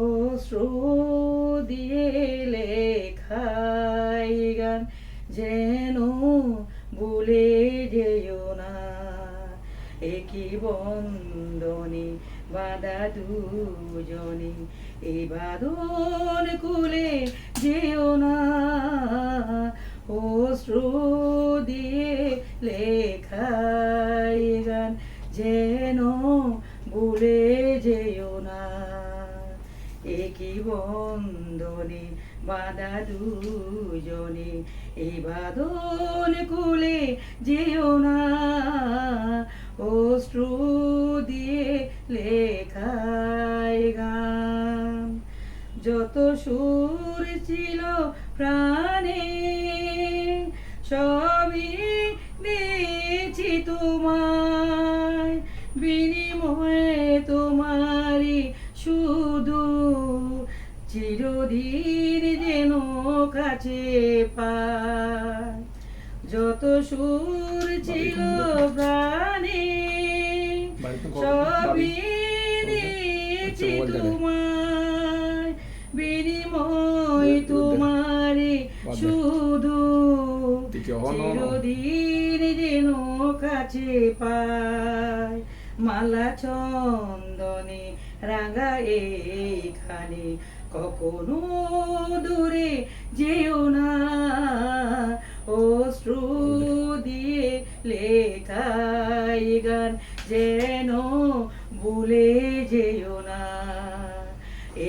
অশ্রু দিয়ে লেখাই গান যেন ভুলে যেও না, একই বন্ধনে বাঁধা দুজনে, এই বাঁধন খুলে যেও না। অশ্রু দিয়ে লেখাই গান যেন ভুলে যেও না, একই বন্ধনে বাঁধা দুজনে, এই বাঁধন খুলে যেও না। অশ্রু দিয়ে লেখাই গান, যত সুর ছিল প্রাণে সবই দিয়েছি তোমায়, বিনিময়ে তোমারই শুধু চিরদিন যেন কাছে পায়। যত সুর ছিল প্রাণে সবই দিয়েছি তোমায়, বিনিময় তোমারই শুধু চিরদিন যেন কাছে পায়। মালা চন্দনে রাঙা এইখানে কখনো দূরে যেও না। অশ্রু দিয়ে লেখাই গান যেন ভুলে যেও না,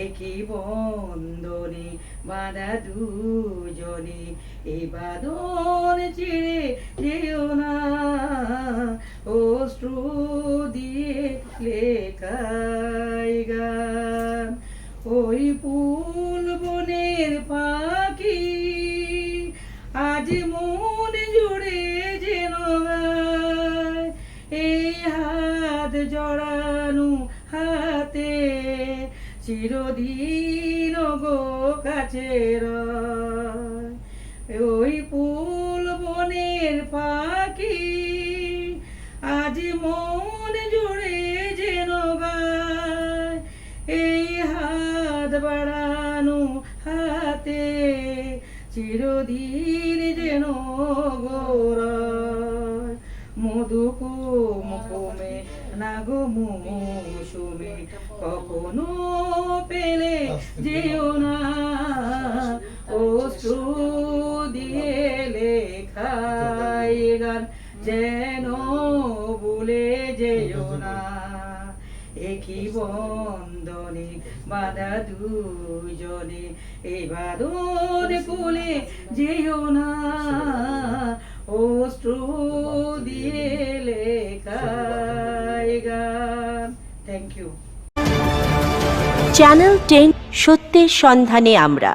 একই বন্ধনে বাঁধা দুজনে, এই বাঁধন ছিঁড়ে যেও না। অশ্রু দিয়ে লেখাই গান, ওই ফুল বনের পাখি আজ মন জুড়ে যেন গায়, এই হাত জড়ানো হাতে চিরদিন গো কাছে রয়। ওই ফুল বনের পাখি আজ মন জুড়ে যেন গায়, এই হাত বাড়ানো হাতে চিরদিন যেন গৌরয়। মধু কুমকুমে না গো মৌসুমে কখনো পেলে যেও না। অশ্রু দিয়ে লেখাই গান যেন ভুলে যেও না, একই বন্ধনে বাঁধা দুজনে, এই বাঁধন খুলে যেও না। অশ্রু দিয়ে লেখাই গান। Thank you. চ্যানেল 10 সত্যের সন্ধানে আমরা।